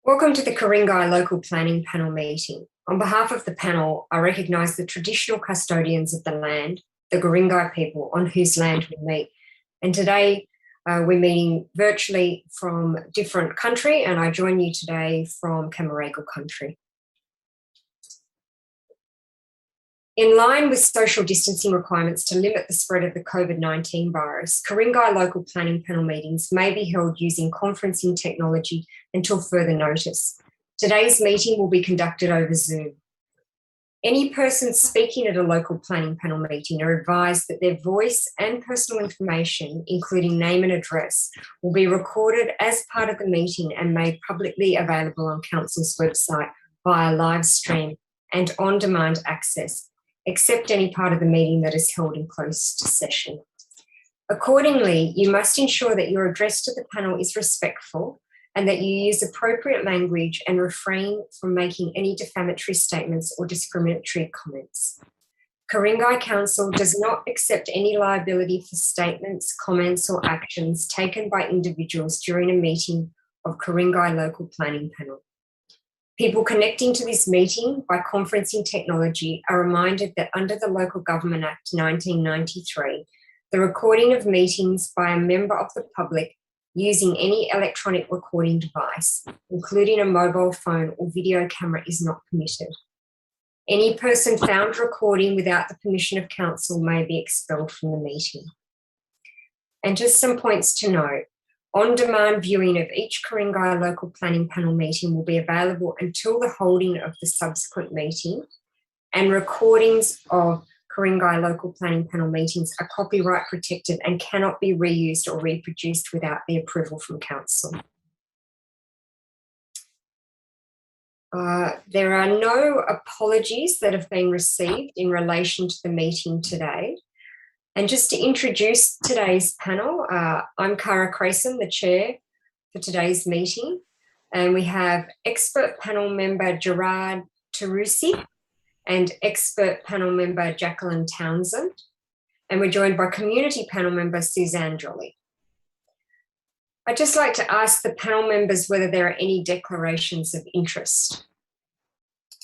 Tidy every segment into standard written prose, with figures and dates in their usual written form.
Welcome to the Ku-ring-gai Local Planning Panel meeting. On behalf of the panel, I recognise the traditional custodians of the land, the Ku-ring-gai people on whose land we meet. And today we're meeting virtually from different country, and I join you today from Camaragal country. In line with social distancing requirements to limit the spread of the COVID-19 virus, Ku-ring-gai Local Planning Panel meetings may be held using conferencing technology until further notice. Today's meeting will be conducted over Zoom. Any persons speaking at a local planning panel meeting are advised that their voice and personal information, including name and address, will be recorded as part of the meeting and made publicly available on Council's website via live stream and on-demand access, except any part of the meeting that is held in closed session. Accordingly, you must ensure that your address to the panel is respectful and that you use appropriate language and refrain from making any defamatory statements or discriminatory comments. Ku-ring-gai Council does not accept any liability for statements, comments or actions taken by individuals during a meeting of Ku-ring-gai Local Planning Panel. People connecting to this meeting by conferencing technology are reminded that under the Local Government Act 1993, the recording of meetings by a member of the public using any electronic recording device, including a mobile phone or video camera, is not permitted. Any person found recording without the permission of Council may be expelled from the meeting. And just some points to note. On-demand viewing of each Ku-ring-gai Local Planning Panel meeting will be available until the holding of the subsequent meeting, and recordings of Ku-ring-gai Local Planning Panel meetings are copyright protected and cannot be reused or reproduced without the approval from Council. There are no apologies that have been received in relation to the meeting today. And just to introduce today's panel, I'm Cara Crayson, the chair for today's meeting. And we have expert panel member Gerard Tarusi and expert panel member Jacqueline Townsend. And we're joined by community panel member Suzanne Jolly. I'd just like to ask the panel members whether there are any declarations of interest.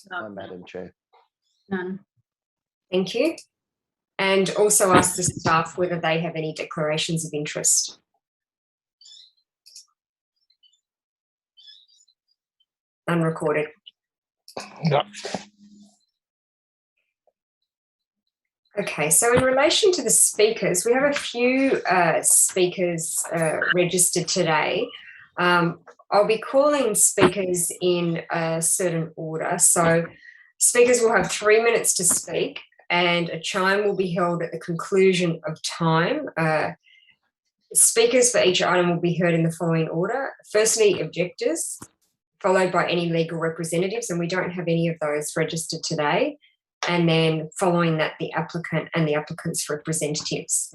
No, Madam Chair. None. Thank you. And also ask the staff whether they have any declarations of interest. Unrecorded. No. Okay, so in relation to the speakers, we have a few speakers registered today. I'll be calling speakers in a certain order. So speakers will have 3 minutes to speak, and a chime will be held at the conclusion of time. Speakers for each item will be heard in the following order. Firstly, objectors, followed by any legal representatives, and we don't have any of those registered today. And then following that, the applicant and the applicant's representatives.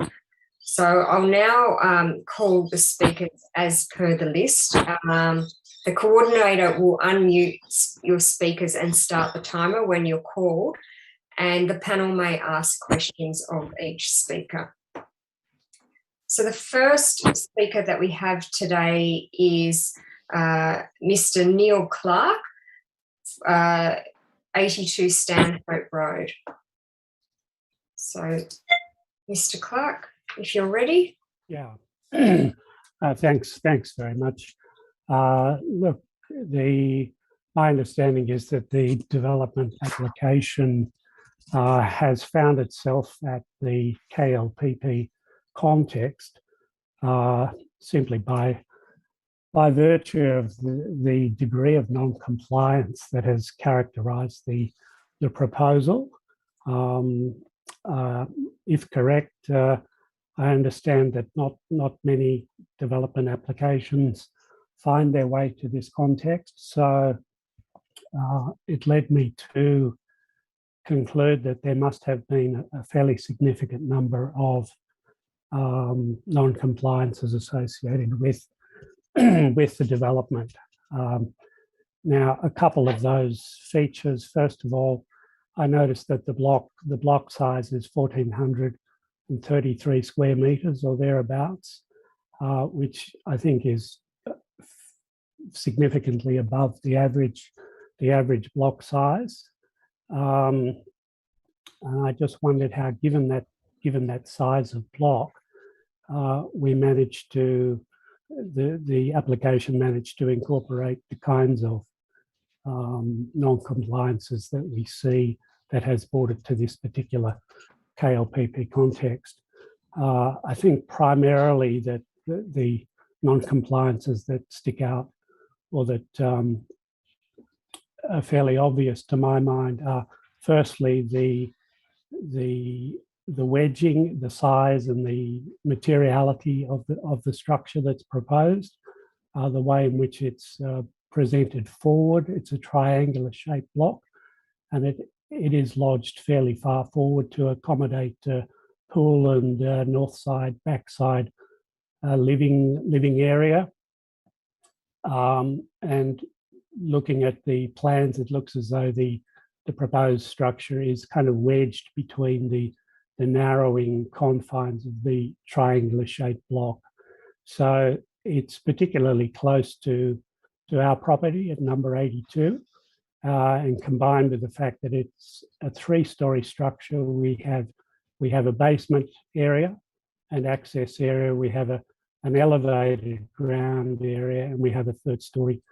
So I'll now call the speakers as per the list. The coordinator will unmute your speakers and start the timer when you're called, and the panel may ask questions of each speaker. So the first speaker that we have today is Mr. Neil Clark, 82 Stanhope Road. So, Mr. Clark, if you're ready. Yeah, thanks very much. Look, my understanding is that the development application has found itself at the KLPP context simply by virtue of the degree of non-compliance that has characterised the proposal. If correct, I understand that not many development applications find their way to this context, so it led me to conclude that there must have been a fairly significant number of non-compliances associated with the development. Now, a couple of those features. First of all, I noticed that the block size is 1,433 square metres or thereabouts, which I think is significantly above the average block size. And I just wondered how, given that size of block, we managed to, the application managed to incorporate the kinds of non-compliances that we see that has brought it to this particular KLPP context. I think primarily that the non-compliances that stick out, or that are fairly obvious to my mind, are firstly the wedging, the size and the materiality of the structure that's proposed, the way in which it's presented forward. It's a triangular shaped block, and it is lodged fairly far forward to accommodate pool and north side, back side living area. And looking at the plans, it looks as though the proposed structure is kind of wedged between the narrowing confines of the triangular shaped block. So it's particularly close to our property at number 82. And combined with the fact that it's a 3-story structure, we have a basement area and access area. We have an elevated ground area, and we have a 3rd story,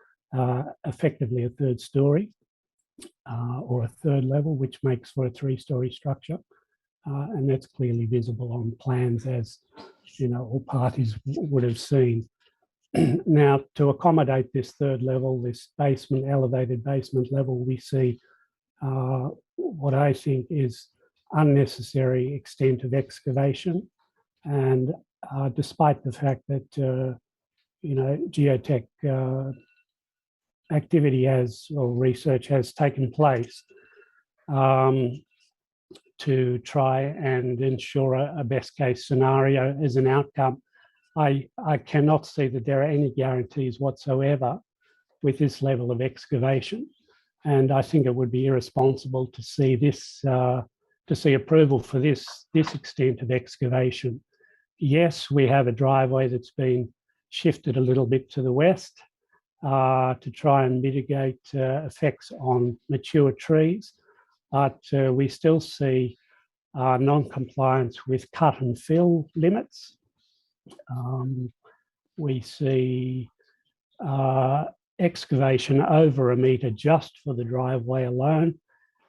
effectively a 3rd story or a 3rd level, which makes for a 3-story structure. And that's clearly visible on plans, as you know, all parties would have seen. Now, to accommodate this 3rd level, this basement, elevated basement level, we see what I think is unnecessary extent of excavation. And despite the fact that, you know, geotech activity or research has taken place to try and ensure a best case scenario as an outcome, I cannot see that there are any guarantees whatsoever with this level of excavation. And I think it would be irresponsible to see this, to see approval for this extent of excavation. Yes, we have a driveway that's been shifted a little bit to the west to try and mitigate effects on mature trees, but we still see non-compliance with cut and fill limits. We see excavation over a metre just for the driveway alone,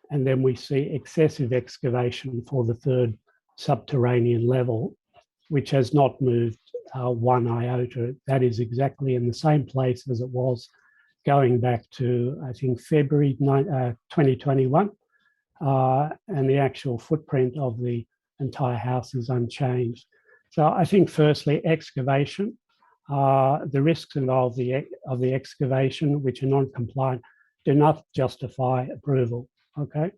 and then we see excessive excavation for the 3rd subterranean level, which has not moved 1 iota. That is exactly in the same place as it was going back to, I think, February 2021, and the actual footprint of the entire house is unchanged. So I think, firstly, excavation, the risks involved of the excavation, which are non-compliant, do not justify approval. Okay,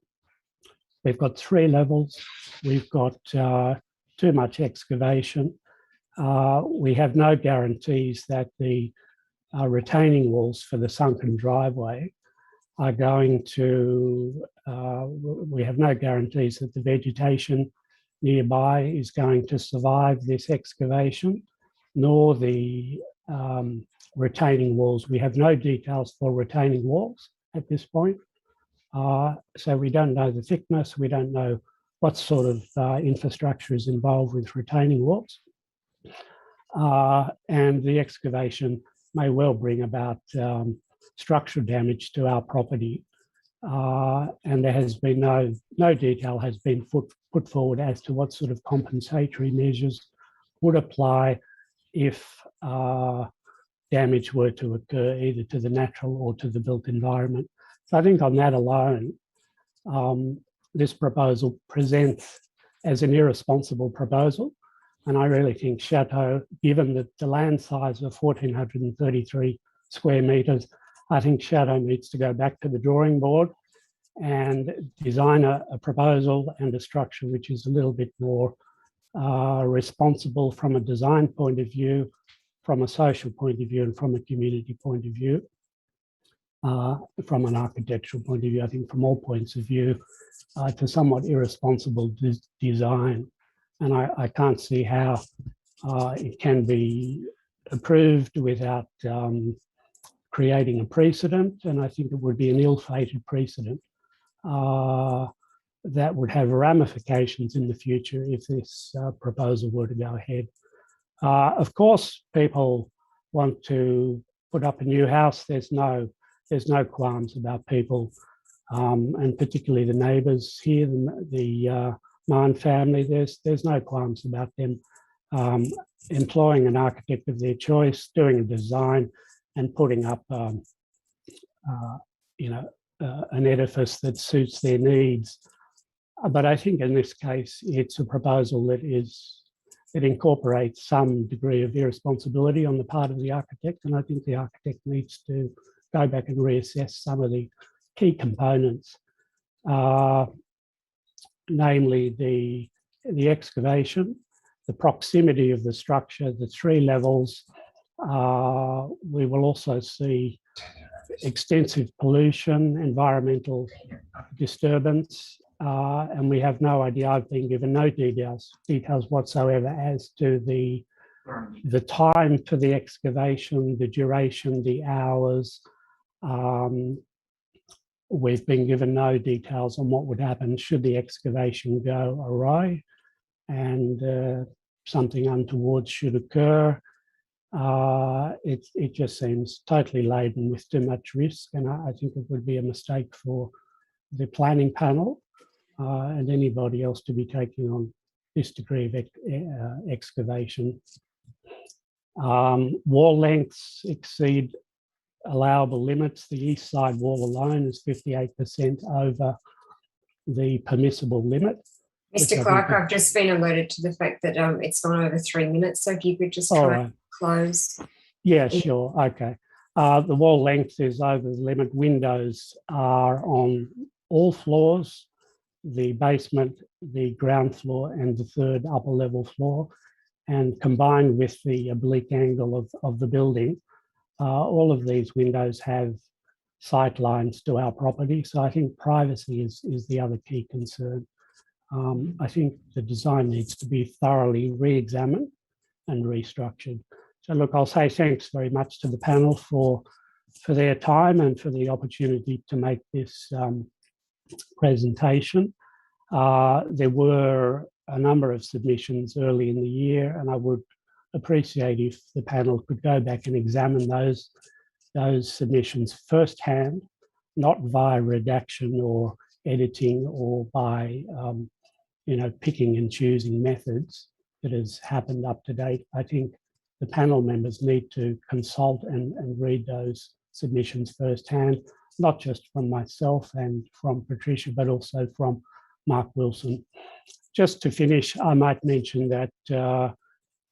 we've got 3 levels. We've got too much excavation. We have no guarantees that the retaining walls for the sunken driveway are going to, we have no guarantees that the vegetation nearby is going to survive this excavation, nor the retaining walls. We have no details for retaining walls at this point. So we don't know the thickness, we don't know what sort of infrastructure is involved with retaining walls. And the excavation may well bring about structural damage to our property. And there has been no detail has been put forward as to what sort of compensatory measures would apply if damage were to occur either to the natural or to the built environment. So I think on that alone, this proposal presents as an irresponsible proposal. And I really think Chateau, given that the land size of 1,433 square metres, I think Chateau needs to go back to the drawing board and design a proposal and a structure which is a little bit more responsible from a design point of view, from a social point of view, and from a community point of view. From an architectural point of view, I think from all points of view, to somewhat irresponsible design. And I can't see how it can be approved without creating a precedent, and I think it would be an ill-fated precedent that would have ramifications in the future if this proposal were to go ahead. Of course, people want to put up a new house. There's no qualms about people, and particularly the neighbours here, the Mann family. There's no qualms about them employing an architect of their choice, doing a design, and putting up, an edifice that suits their needs. But I think in this case, it's a proposal that incorporates some degree of irresponsibility on the part of the architect, and I think the architect needs to go back and reassess some of the key components, namely the excavation, the proximity of the structure, the 3 levels. We will also see extensive pollution, environmental disturbance, and we have no idea. I've been given no details whatsoever as to the time for the excavation, the duration, the hours. We've been given no details on what would happen should the excavation go awry and something untoward should occur. It just seems totally laden with too much risk, and I think it would be a mistake for the planning panel and anybody else to be taking on this degree of excavation. Wall lengths exceed allowable limits. The east side wall alone is 58% over the permissible limit. Mr. Clark, I've just been alerted to the fact that it's gone over 3 minutes, so if you could just try and close. Yeah, sure, okay. The wall length is over the limit. Windows are on all floors, the basement, the ground floor, and the 3rd upper level floor, and combined with the oblique angle of the building, all of these windows have sight lines to our property. So I think privacy is the other key concern. I think the design needs to be thoroughly re-examined and restructured. So look, I'll say thanks very much to the panel for their time and for the opportunity to make this presentation. There were a number of submissions early in the year, and I would appreciate if the panel could go back and examine those submissions firsthand, not via redaction or editing or by picking and choosing methods that has happened up to date. I think the panel members need to consult and read those submissions firsthand, not just from myself and from Patricia, but also from Mark Wilson. Just to finish, I might mention that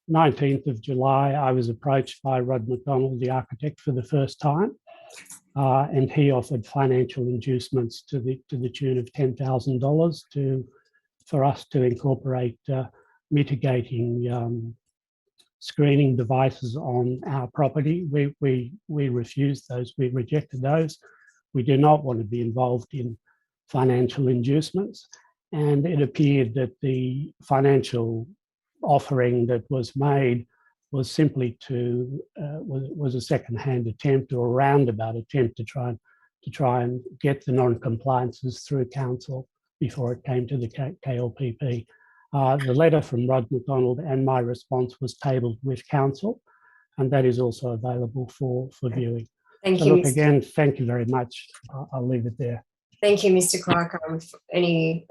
19th of July, I was approached by Rod McDonald, the architect, for the first time, and he offered financial inducements to the tune of $10,000 for us to incorporate mitigating screening devices on our property. We refused those. We rejected those. We do not want to be involved in financial inducements, and it appeared that the financial offering that was made was simply was a second-hand attempt or a roundabout attempt to try and get the non-compliances through council before it came to the KLPP. The letter from Rod McDonald and my response was tabled with council, and that is also available for viewing. Thank so you. Look, again, thank you very much. I'll leave it there. Thank you, Mr. Clark. Any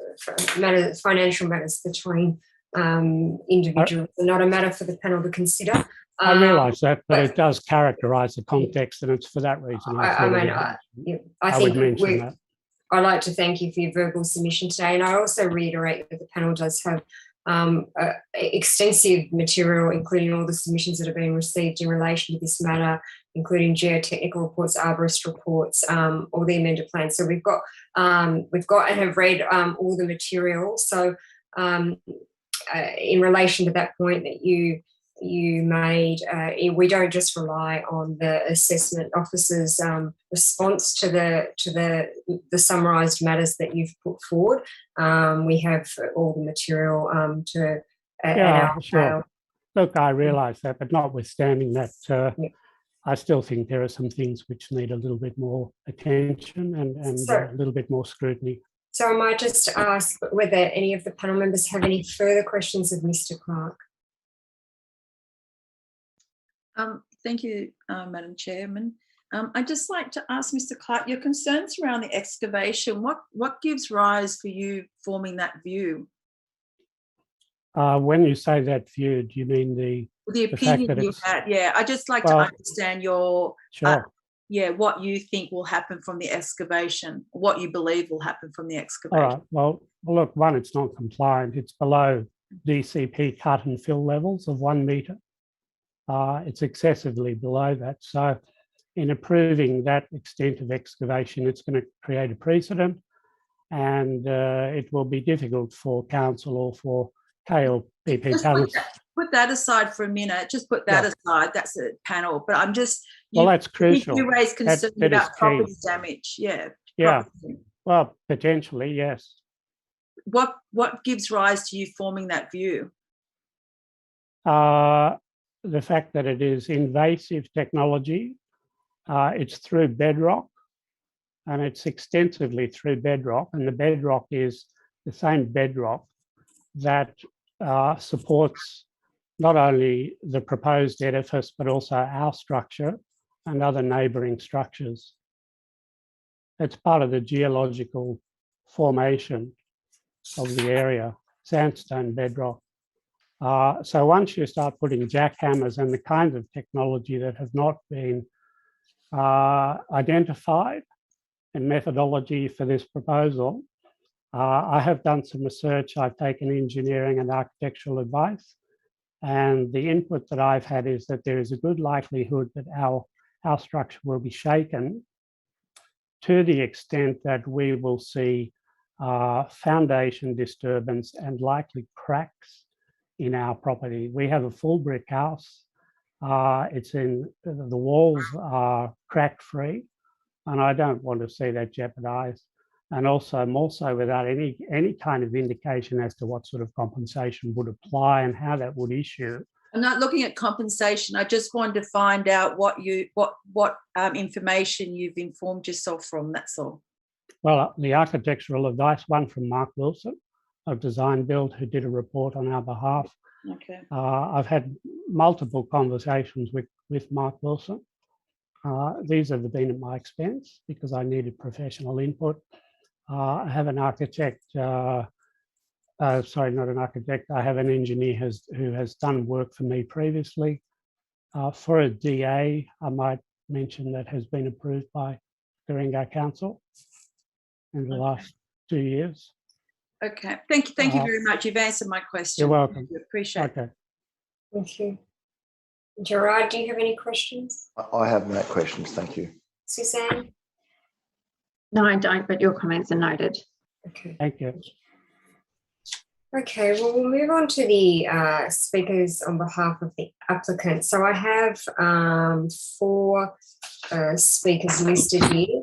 financial matters between individuals are not a matter for the panel to consider. I realise that, but it does characterise the context, and it's for that reason I would mention that. I'd like to thank you for your verbal submission today, and I also reiterate that the panel does have extensive material, including all the submissions that have been received in relation to this matter, including geotechnical reports, arborist reports, all the amended plans. So we've got and have read all the material. So in relation to that point that you made, we don't just rely on the assessment officer's response to the summarised matters that you've put forward. We have all the material at our sure. Look, I realise that, but notwithstanding that, I still think there are some things which need a little bit more attention and So- a little bit more scrutiny. So I might just ask whether any of the panel members have any further questions of Mr. Clark. Thank you, Madam Chairman. I'd just like to ask Mr. Clark, your concerns around the excavation, what gives rise for you forming that view? When you say that view, do you mean the fact opinion that you it's- had? Yeah, I'd just like to Well, understand your, sure? what you think will happen from the excavation, what you believe will happen from the All excavation. right. Well, look, one, it's not compliant. It's below DCP cut and fill levels of 1 metre. It's excessively below that. So in approving that extent of excavation, it's going to create a precedent, and it will be difficult for council or for KLPP Just panels. put that aside for a minute. Just put that aside. That's a panel. But I'm just... Well, that's crucial. You raised concern that is about property key. damage. Yeah. Yeah. Property. Well, potentially, yes. What gives rise to you forming that view? The fact that it is invasive technology, it's through bedrock, and it's extensively through bedrock, and the bedrock is the same bedrock that supports not only the proposed edifice, but also our structure and other neighbouring structures. It's part of the geological formation of the area, sandstone bedrock. So once you start putting jackhammers and the kinds of technology that have not been identified in methodology for this proposal, I have done some research. I've taken engineering and architectural advice, and the input that I've had is that there is a good likelihood that our structure will be shaken to the extent that we will see foundation disturbance and likely cracks in our property. We have a full brick house. It's in the walls are crack free, and I don't want to see that jeopardized. And also more so without any kind of indication as to what sort of compensation would apply and how that would issue. I'm not looking at compensation. I just wanted to find out what information you've informed yourself from. That's all. Well, the architectural advice, one from Mark Wilson of Design Build, who did a report on our behalf. Okay. I've had multiple conversations with Mark Wilson. These have been at my expense because I needed professional input. I have an architect, sorry, not an architect. I have an engineer who has done work for me previously. For a DA, I might mention that has been approved by Ku-ring-gai Council in the last 2 years. Okay. Thank you very much. You've answered my question. You're welcome. Appreciate it. Okay. Thank you. Gerard, do you have any questions? I have no questions, thank you. Suzanne? No, I don't, but your comments are noted. Okay. Thank you. Okay, well, we'll move on to the speakers on behalf of the applicant. So I have 4 speakers listed here.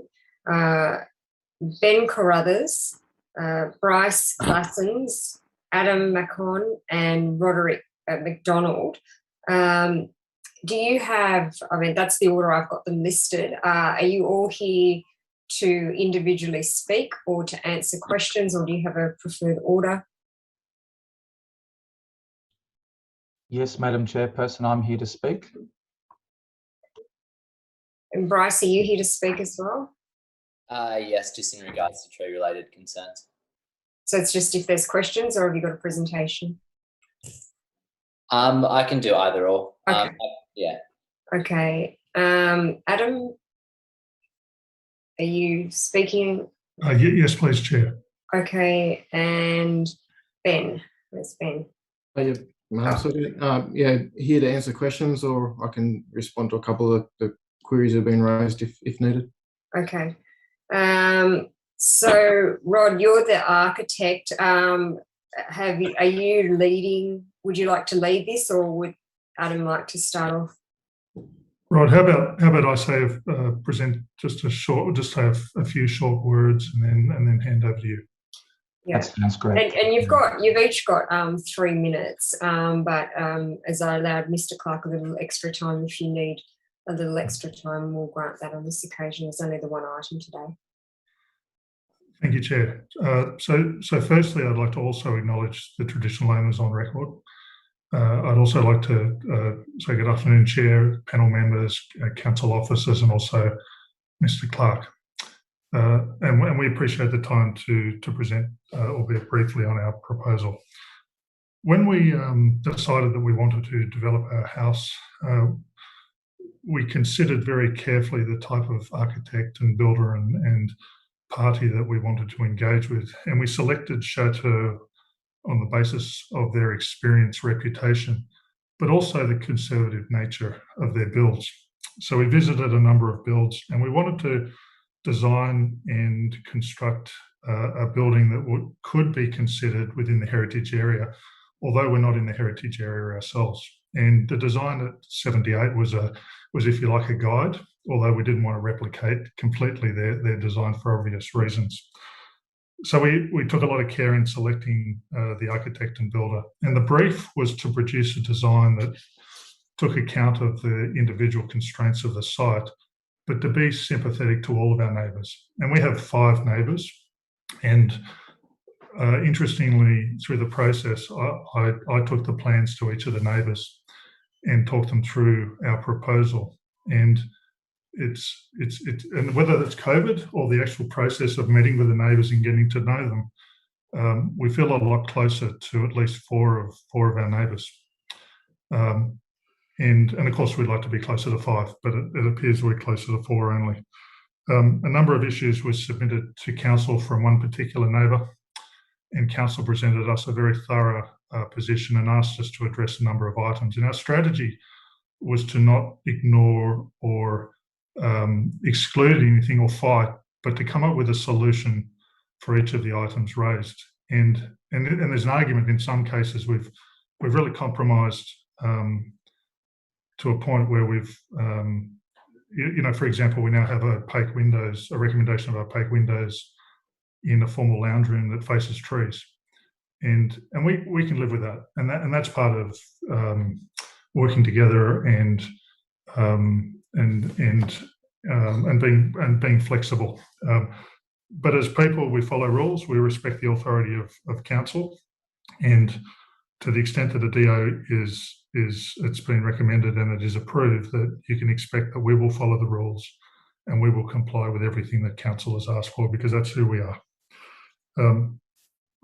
Ben Carruthers, Bryce Glassons, Adam Macon, and Roderick McDonald. Do you have, I mean, that's the order I've got them listed. Are you all here to individually speak or to answer questions, or do you have a preferred order? Yes, Madam Chairperson, I'm here to speak. And Bryce, are you here to speak as well? Yes, just in regards to tree-related concerns. So it's just if there's questions, or have you got a presentation? I can do either or. Okay. Yeah. Okay. Adam, are you speaking? Yes, please, Chair. Okay. And Ben, where's Ben? Here to answer questions, or I can respond to a couple of the queries that have been raised if needed. Okay. So Rod, you're the architect. Are you leading? Would you like to lead this, or would Adam like to start off? Rod, how about I say present just say a few short words and then hand over to you. Yeah. That sounds great. And you've each got 3 minutes, but as I allowed Mr. Clark a little extra time if you need a little extra time, we'll grant that on this occasion. There's only the one item today. Thank you, Chair. So firstly, I'd like to also acknowledge the traditional owners on record. I'd also like to say good afternoon, Chair, panel members, council officers, and also Mr. Clark. And we appreciate the time to present, albeit briefly, on our proposal. When we decided that we wanted to develop our house, we considered very carefully the type of architect and builder and party that we wanted to engage with. And we selected Chateau on the basis of their experience, reputation, but also the conservative nature of their builds. So we visited a number of builds, and we wanted to design and construct a building that could be considered within the heritage area, although we're not in the heritage area ourselves. And the design at 78 was, if you like, a guide, although we didn't want to replicate completely their design for obvious reasons. So we took a lot of care in selecting the architect and builder. And the brief was to produce a design that took account of the individual constraints of the site, but to be sympathetic to all of our neighbours. And we have 5 neighbours. And interestingly, through the process, I took the plans to each of the neighbours and talked them through our proposal. And and whether it's COVID or the actual process of meeting with the neighbours and getting to know them, we feel a lot closer to at least four of our neighbours. And of course, we'd like to be closer to 5, but it appears we're closer to 4 only. A number of issues were submitted to council from one particular neighbour, and council presented us a very thorough position and asked us to address a number of items. And our strategy was to not ignore or exclude anything or fight, but to come up with a solution for each of the items raised. And there's an argument in some cases we've really compromised to a point where we've, for example, we now have opaque windows, a recommendation of opaque windows in a formal lounge room that faces trees, and we can live with that, and that's part of working together and being flexible. But as people, we follow rules. We respect the authority of council, and to the extent that a DO it's been recommended and it is approved, that you can expect that we will follow the rules and we will comply with everything that council has asked for, because that's who we are. The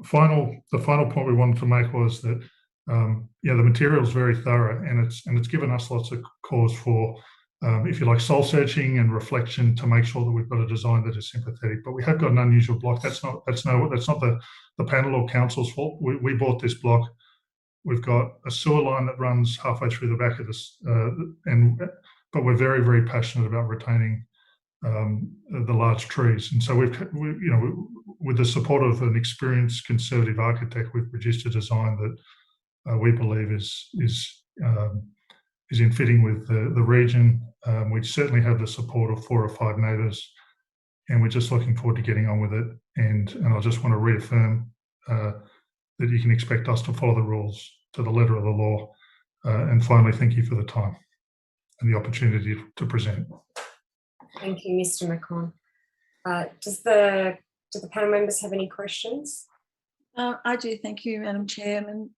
final point we wanted to make was that the material is very thorough, and it's given us lots of cause for, if you like, soul searching and reflection to make sure that we've got a design that is sympathetic. But we have got an unusual block. That's not the panel or council's fault. We bought this block. We've got a sewer line that runs halfway through the back of this, but we're very, very passionate about retaining the large trees. And so with the support of an experienced conservative architect, we've produced a design that we believe is in fitting with the region. We certainly have the support of 4 or 5 neighbours, and we're just looking forward to getting on with it. And I just want to reaffirm that you can expect us to follow the rules to the letter of the law. And finally, thank you for the time and the opportunity to present. Thank you, Mr. McCon. Do the panel members have any questions? I do, thank you, Madam Chairman.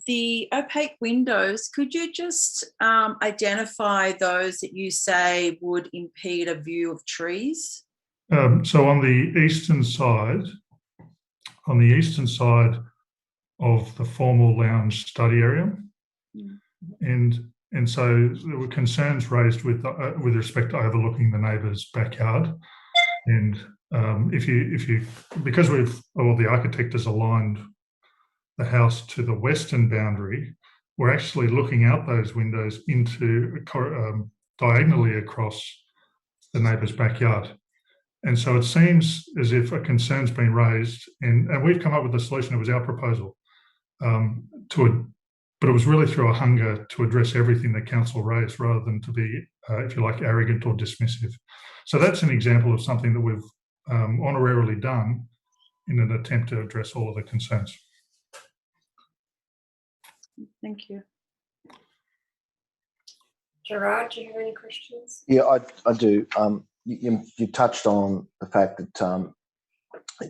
The opaque windows, could you just identify those that you say would impede a view of trees? So on the eastern side of the formal lounge study area, and so there were concerns raised with respect to overlooking the neighbour's backyard. And because the architect has aligned the house to the western boundary, we're actually looking out those windows into diagonally across the neighbour's backyard. And so it seems as if a concern's been raised, and we've come up with a solution. It was our proposal, but it was really through a hunger to address everything that council raised, rather than to be, if you like, arrogant or dismissive. So that's an example of something that we've honorarily done in an attempt to address all of the concerns. Thank you. Gerard, do you have any questions? Yeah, I do. You touched on the fact that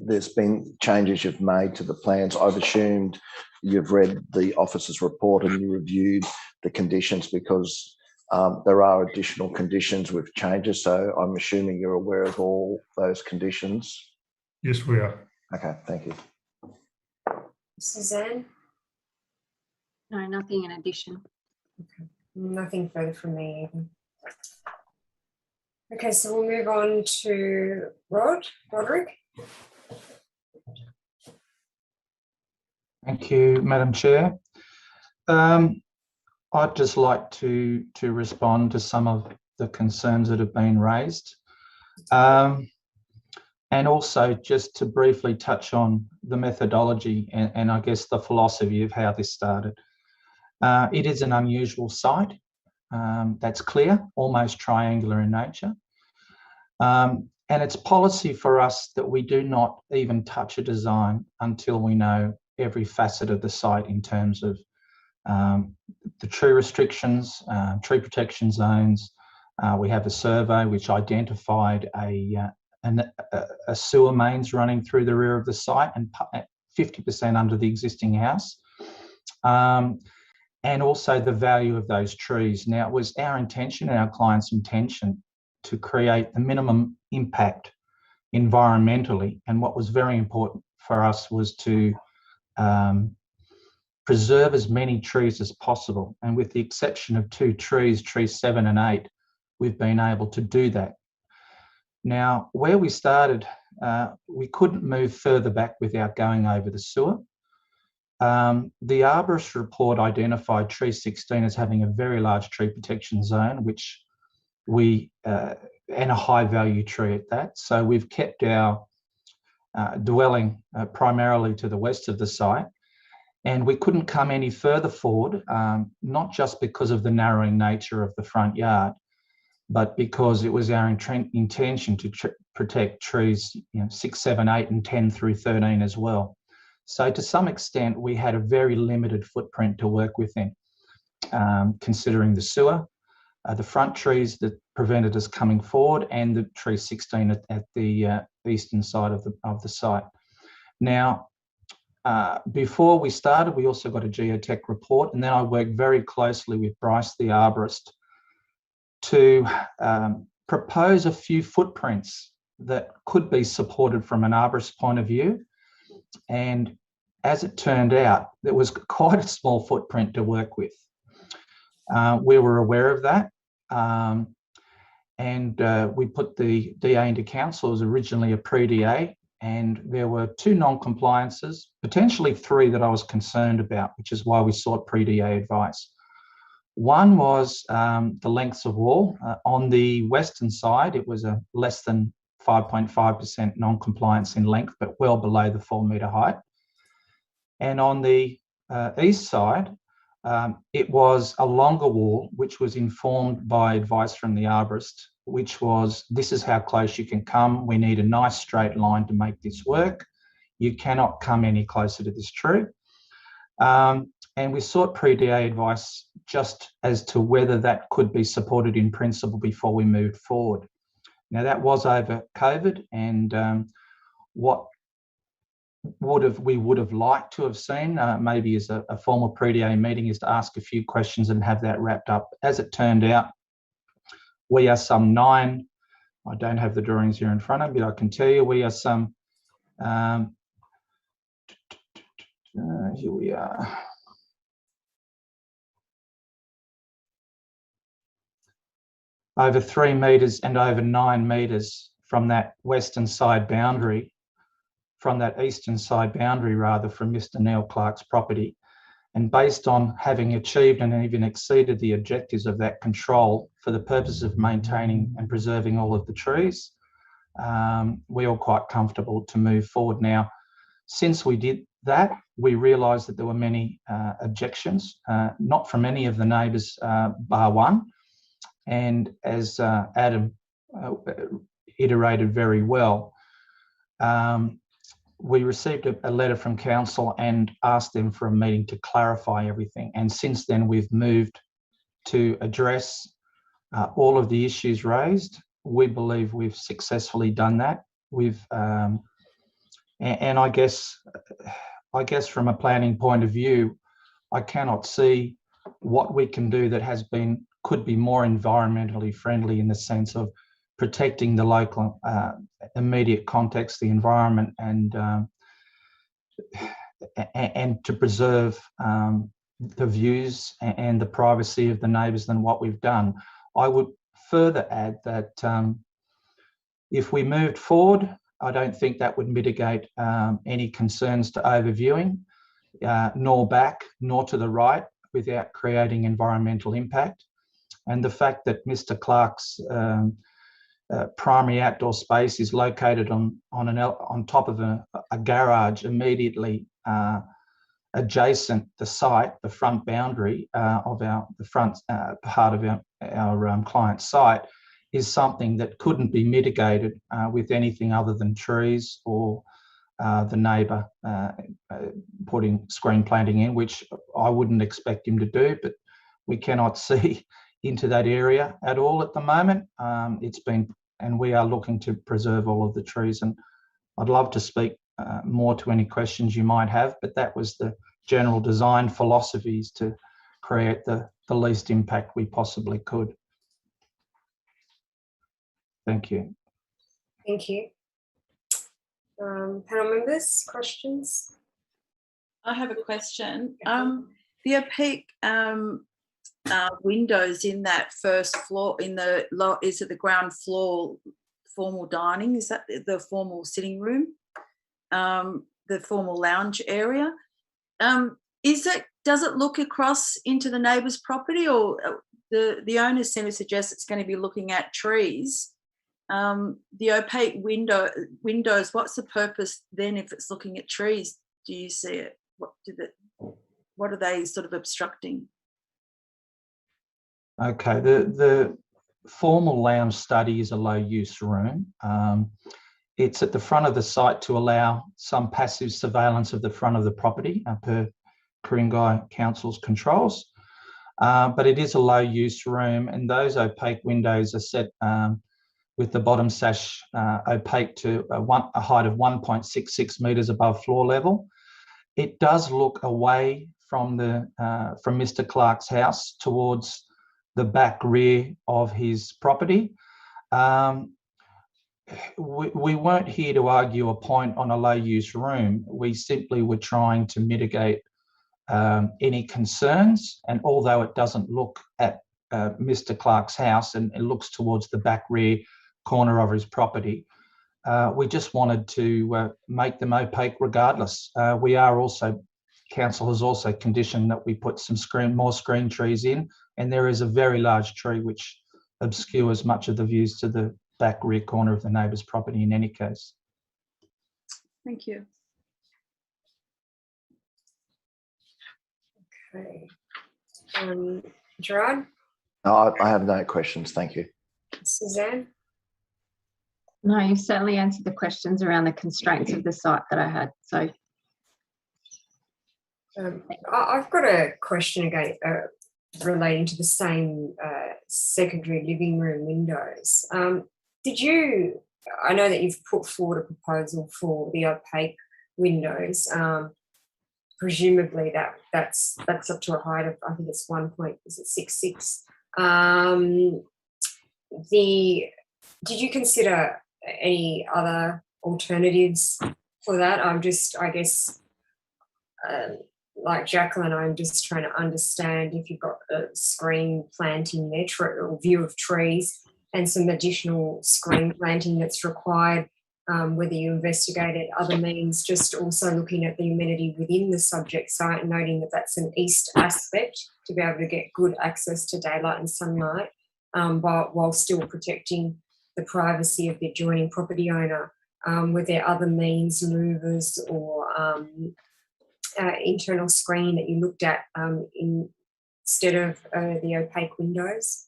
there's been changes you've made to the plans. I've assumed you've read the officer's report and you reviewed the conditions, because there are additional conditions with changes. So I'm assuming you're aware of all those conditions. Yes, we are. Okay, thank you. Suzanne? No, nothing in addition. Okay. Nothing further from me either. Okay, so we'll move on to Roderick. Thank you, Madam Chair. I'd just like to respond to some of the concerns that have been raised. And also just to briefly touch on the methodology and I guess the philosophy of how this started. It is an unusual site, that's clear, almost triangular in nature. And it's policy for us that we do not even touch a design until we know every facet of the site in terms of the tree restrictions, tree protection zones. We have a survey which identified a sewer mains running through the rear of the site and 50% under the existing house. And also the value of those trees. Now, it was our intention and our client's intention to create the minimum impact environmentally. And what was very important for us was to preserve as many trees as possible. And with the exception of 2 trees, trees 7 and 8, we've been able to do that. Now, where we started, we couldn't move further back without going over the sewer. The arborist report identified tree 16 as having a very large tree protection zone, which we, and a high value tree at that. So we've kept our dwelling primarily to the west of the site, and we couldn't come any further forward, not just because of the narrowing nature of the front yard, but because it was our intention to protect trees 6, 7, 8 and 10 through 13 as well. So to some extent, we had a very limited footprint to work within, considering the sewer, the front trees that prevented us coming forward, and the tree 16 at the eastern side of the site. Now, before we started, we also got a geotech report, and then I worked very closely with Bryce, the arborist, to propose a few footprints that could be supported from an arborist point of view. And as it turned out, there was quite a small footprint to work with. We were aware of that, and we put the DA into council. It was originally a pre-DA, and there were 2 non-compliances, potentially 3 that I was concerned about, which is why we sought pre-DA advice. One was the lengths of wall. On the western side, it was a less than 5.5% non-compliance in length, but well below the 4 metre height. And on the east side, it was a longer wall, which was informed by advice from the arborist, which was, this is how close you can come. We need a nice straight line to make this work. You cannot come any closer to this tree. And we sought pre-DA advice just as to whether that could be supported in principle before we moved forward. Now, that was over COVID, and what we would have liked to have seen, maybe as a formal pre-DA meeting, is to ask a few questions and have that wrapped up. As it turned out, we are some 9, I don't have the drawings here in front of me, but I can tell you we are some, here we are. Over 3 metres and over 9 metres from that western side boundary, from that eastern side boundary rather, from Mr. Neil Clark's property. And based on having achieved and even exceeded the objectives of that control for the purpose of maintaining and preserving all of the trees, we are quite comfortable to move forward. Now, since we did that, we realised that there were many objections, not from any of the neighbours bar one. And as Adam iterated very well, we received a letter from council and asked them for a meeting to clarify everything. And since then, we've moved to address all of the issues raised. We believe we've successfully done that. And I guess from a planning point of view, I cannot see what we can do that could be more environmentally friendly in the sense of protecting the local immediate context, the environment, and to preserve the views and the privacy of the neighbours than what we've done. I would further add that if we moved forward, I don't think that would mitigate any concerns to overviewing, nor back, nor to the right, without creating environmental impact. And the fact that Mr. Clark's primary outdoor space is located on top of a garage immediately adjacent the site, the front boundary of the front part of our client's site, is something that couldn't be mitigated with anything other than trees or the neighbour putting screen planting in, which I wouldn't expect him to do, but we cannot see into that area at all at the moment. And we are looking to preserve all of the trees, and I'd love to speak more to any questions you might have, but that was the general design philosophies to create the least impact we possibly could. Thank you. Thank you. Panel members, questions? I have a question. The opaque windows in that first floor, is it the ground floor formal dining? Is that the formal sitting room? The formal lounge area? Does it look across into the neighbour's property, or the owners seem to suggest it's going to be looking at trees? The opaque windows, what's the purpose then if it's looking at trees? Do you see it? What are they sort of obstructing? Okay, the formal lounge study is a low use room. It's at the front of the site to allow some passive surveillance of the front of the property per Ku-ring-gai Council's controls. But it is a low use room, and those opaque windows are set with the bottom sash opaque to a height of 1.66 metres above floor level. It does look away from Mr. Clark's house towards the back rear of his property. We weren't here to argue a point on a low use room. We simply were trying to mitigate any concerns, and although it doesn't look at Mr. Clark's house and it looks towards the back rear corner of his property, we just wanted to make them opaque regardless. Council has also conditioned that we put some more screen trees in, and there is a very large tree which obscures much of the views to the back rear corner of the neighbour's property in any case. Thank you. Okay. Gerard? No, I have no questions. Thank you. Suzanne? No, you've certainly answered the questions around the constraints of the site that I had. So I've got a question again relating to the same secondary living room windows. I know that you've put forward a proposal for the opaque windows. Presumably that's up to a height of, I think it's 1.66. Did you consider any other alternatives for that? Like Jacqueline, I'm just trying to understand if you've got a screen planting there or view of trees and some additional screen planting that's required, whether you investigated other means, just also looking at the amenity within the subject site and noting that that's an east aspect to be able to get good access to daylight and sunlight, but while still protecting the privacy of the adjoining property owner. Were there other means, louvers or internal screen that you looked at instead of the opaque windows?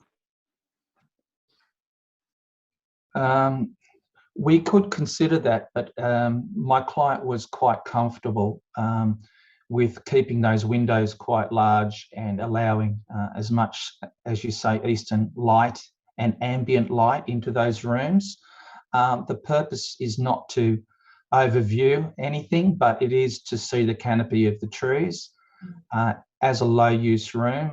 We could consider that, but my client was quite comfortable with keeping those windows quite large and allowing as much, as you say, eastern light and ambient light into those rooms. The purpose is not to overview anything, but it is to see the canopy of the trees. As a low-use room,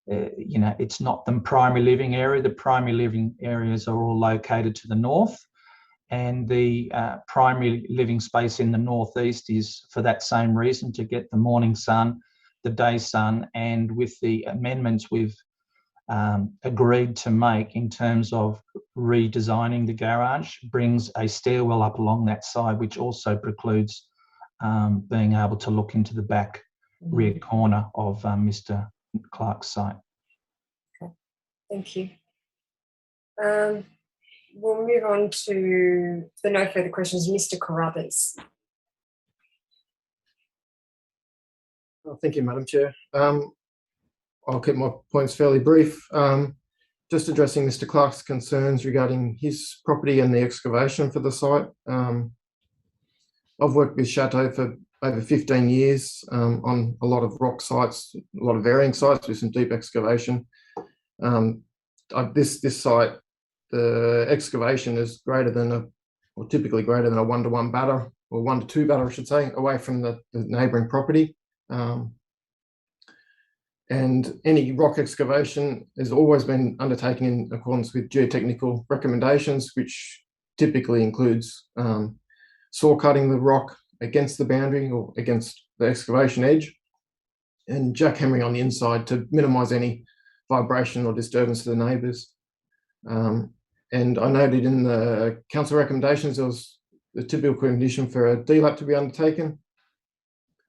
you know, it's not the primary living area. The primary living areas are all located to the north, and the primary living space in the northeast is for that same reason, to get the morning sun, the day sun, and with the amendments we've agreed to make in terms of redesigning the garage, brings a stairwell up along that side, which also precludes being able to look into the back rear corner of Mr. Clark's site. Okay, thank you. We'll move on to the no further questions. Mr. Carruthers. Thank you, Madam Chair. I'll keep my points fairly brief. Just addressing Mr. Clark's concerns regarding his property and the excavation for the site. I've worked with Chateau for over 15 years on a lot of rock sites, a lot of varying sites with some deep excavation. This site, the excavation is greater than or typically greater than a 1-to-1 batter, or 1-to-2 batter, I should say, away from the neighbouring property. And any rock excavation has always been undertaken in accordance with geotechnical recommendations, which typically includes saw cutting the rock against the boundary or against the excavation edge, and jackhammering on the inside to minimise any vibration or disturbance to the neighbours. And I noted in the council recommendations there was the typical condition for a DLAP to be undertaken,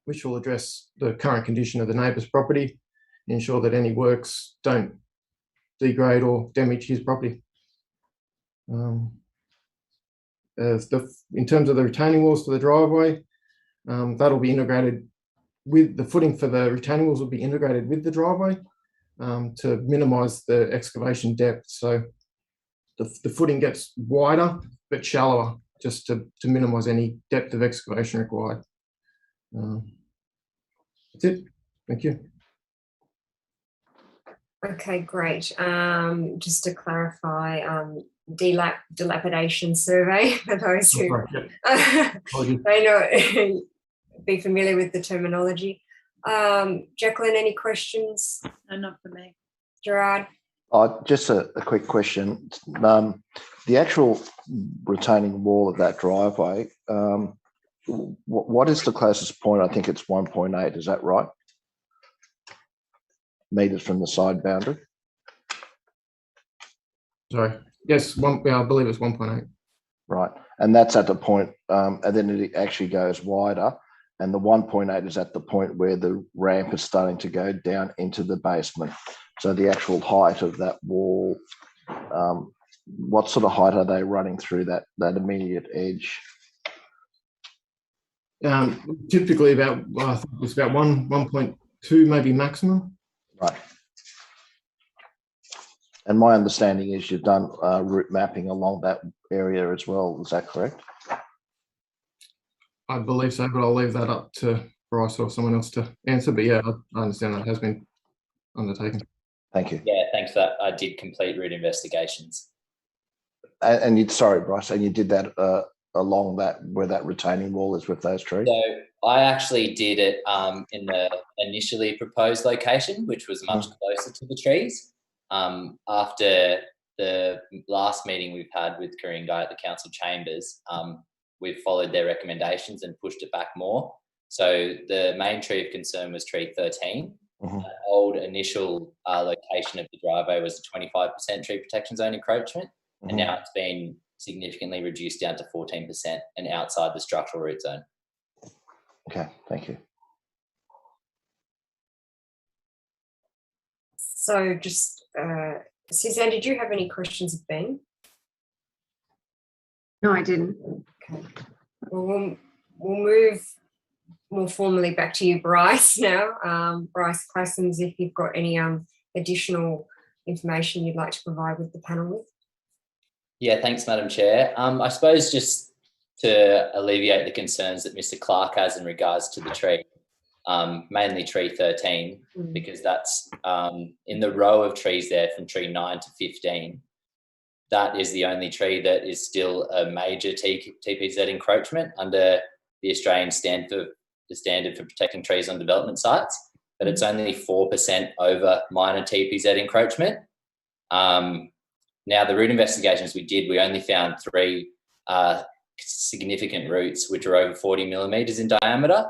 which will address the current condition of the neighbour's property, ensure that any works don't degrade or damage his property. In terms of the retaining walls for the driveway, that'll be integrated with the footing for the retaining walls will be integrated with the driveway to minimise the excavation depth. So the footing gets wider but shallower, just to minimise any depth of excavation required. That's it. Thank you. Okay, great. Just to clarify, dilapidation survey for those who may not be familiar with the terminology. Jacqueline, any questions? No, not for me. Gerard? Just a quick question. The actual retaining wall of that driveway, what is the closest point? I think it's 1.8, is that right? Metres from the side boundary? Sorry. Yes, I believe it's 1.8. Right. And that's at the point, and then it actually goes wider. And the 1.8 is at the point where the ramp is starting to go down into the basement. So the actual height of that wall, what sort of height are they running through that immediate edge? Typically about, I think it's about 1.2 maybe maximum. Right. And my understanding is you've done route mapping along that area as well. Is that correct? I believe so, but I'll leave that up to Bryce or someone else to answer. But yeah, I understand that has been undertaken. Thank you. Yeah, thanks for that. I did complete route investigations. And you, sorry, Bryce, and you did that along that where that retaining wall is with those trees? So I actually did it in the initially proposed location, which was much closer to the trees. After the last meeting we've had with Ku-ring-gai at the council chambers, we've followed their recommendations and pushed it back more. So the main tree of concern was tree 13. The old initial location of the driveway was a 25% tree protection zone encroachment, and now it's been significantly reduced down to 14% and outside the structural root zone. Okay, thank you. So just, Suzanne, did you have any questions of Ben? No, I didn't. Okay. Well, we'll move more formally back to you, Bryce, now. Bryce Classens, if you've got any additional information you'd like to provide with the panel with. Yeah, thanks, Madam Chair. I suppose just to alleviate the concerns that Mr. Clark has in regards to the tree, mainly tree 13, because that's in the row of trees there from tree 9 to 15. That is the only tree that is still a major TPZ encroachment under the Australian standard for protecting trees on development sites, but it's only 4% over minor TPZ encroachment. Now, the root investigations we did, we only found 3 significant roots, which are over 40 millimetres in diameter.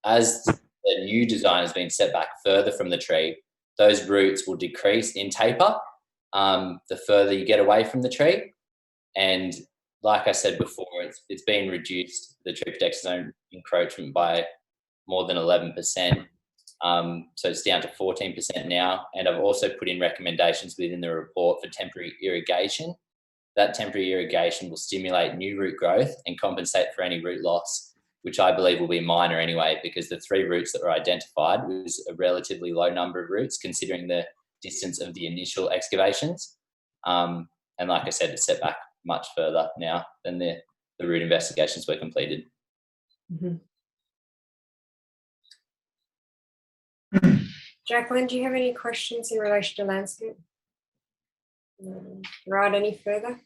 As the new design has been set back further from the tree, those roots will decrease in taper the further you get away from the tree. And like I said before, it's been reduced, the tree protection zone encroachment, by more than 11%. So it's down to 14% now. And I've also put in recommendations within the report for temporary irrigation. That temporary irrigation will stimulate new root growth and compensate for any root loss, which I believe will be minor anyway, because the 3 roots that were identified was a relatively low number of roots considering the distance of the initial excavations. And like I said, it's set back much further now than the root investigations were completed. Jacqueline, do you have any questions in relation to landscape? Right, any further?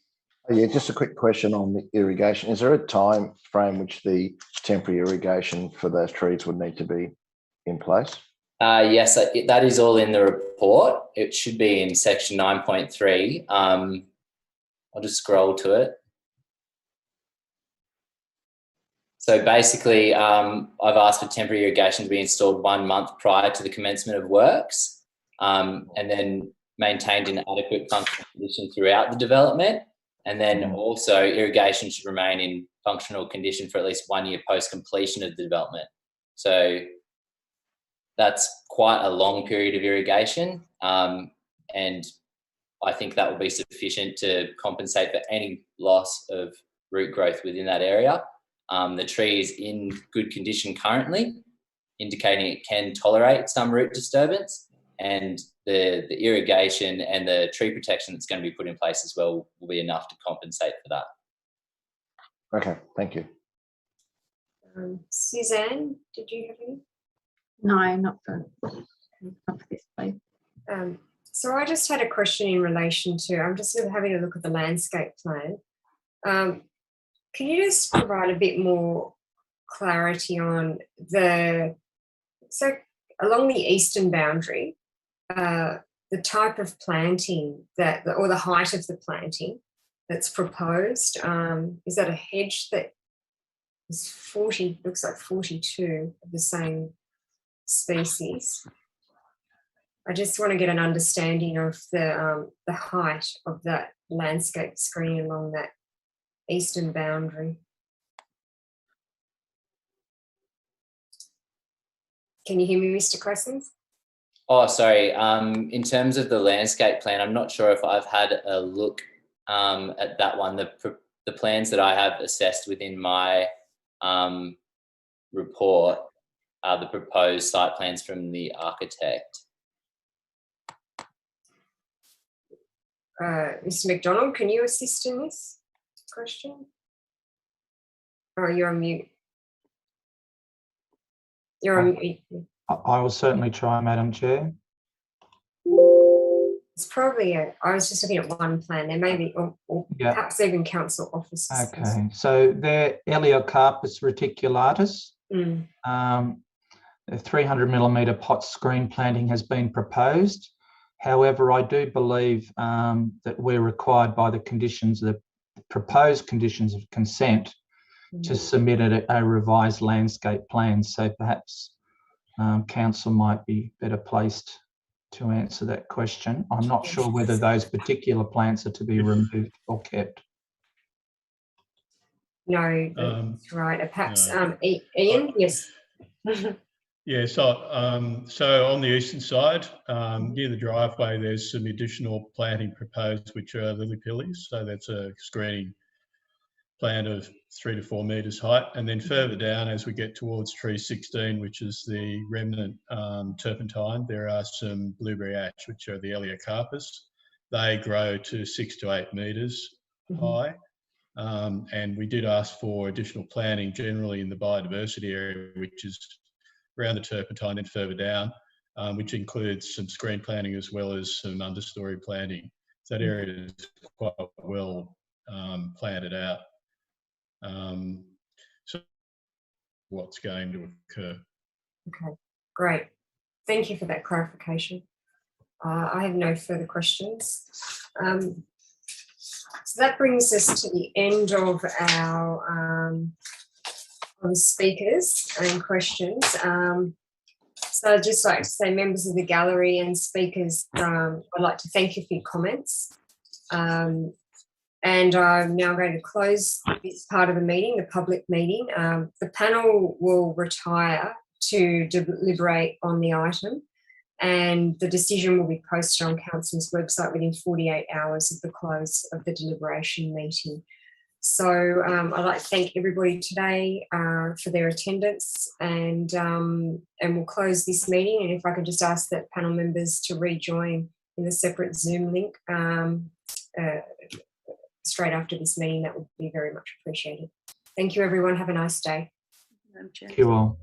Yeah, just a quick question on the irrigation. Is there a time frame which the temporary irrigation for those trees would need to be in place? Yes, that is all in the report. It should be in section 9.3. I'll just scroll to it. So basically, I've asked for temporary irrigation to be installed 1 month prior to the commencement of works, and then maintained in adequate functional condition throughout the development. And then also irrigation should remain in functional condition for at least 1 year post completion of the development. So that's quite a long period of irrigation. And I think that will be sufficient to compensate for any loss of root growth within that area. The tree is in good condition currently, indicating it can tolerate some root disturbance, and the irrigation and the tree protection that's going to be put in place as well will be enough to compensate for that. Okay, thank you. Suzanne, did you have any? No, not for this, please. So I just had a question in relation to, I'm just having a look at the landscape plan. Can you just provide a bit more clarity on so along the eastern boundary, the type of planting or the height of the planting that's proposed? Is that a hedge that is 40, looks like 42 of the same species? I just want to get an understanding of the height of that landscape screen along that eastern boundary. Can you hear me, Mr. Cousins? Oh, sorry. In terms of the landscape plan, I'm not sure if I've had a look at that one. The plans that I have assessed within my report are the proposed site plans from the architect. Mr. McDonald, can you assist in this question? Oh, you're on mute. You're on mute. I will certainly try, Madam Chair. It's probably I was just looking at one plan. There may be, or perhaps even council offices. Okay, so they're Eliocarpus reticulatus. A 300 millimetre pot screen planting has been proposed. However, I do believe that we're required by the conditions, the proposed conditions of consent, to submit a revised landscape plan. So perhaps council might be better placed to answer that question. I'm not sure whether those particular plants are to be removed or kept. No, that's right. Perhaps Ian, yes. Yeah, so on the eastern side, near the driveway, there's some additional planting proposed, which are lily pillies. So that's a screening plant of 3 to 4 metres height. And then further down, as we get towards tree 16, which is the remnant turpentine, there are some blueberry ash, which are the Eliocarpus. They grow to 6 to 8 metres high. And we did ask for additional planning generally in the biodiversity area, which is around the Turpentine and further down, which includes some screen planting as well as some understory planting. So that area is quite well planted out. So what's going to occur. Okay, great. Thank you for that clarification. I have no further questions. So that brings us to the end of our speakers and questions. So I'd just like to say, members of the gallery and speakers, I'd like to thank you for your comments. And I'm now going to close this part of the meeting, the public meeting. The panel will retire to deliberate on the item, and the decision will be posted on Council's website within 48 hours of the close of the deliberation meeting. So I'd like to thank everybody today for their attendance, and we'll close this meeting. And if I could just ask that panel members to rejoin in the separate Zoom link straight after this meeting, that would be very much appreciated. Thank you, everyone. Have a nice day. Thank you all.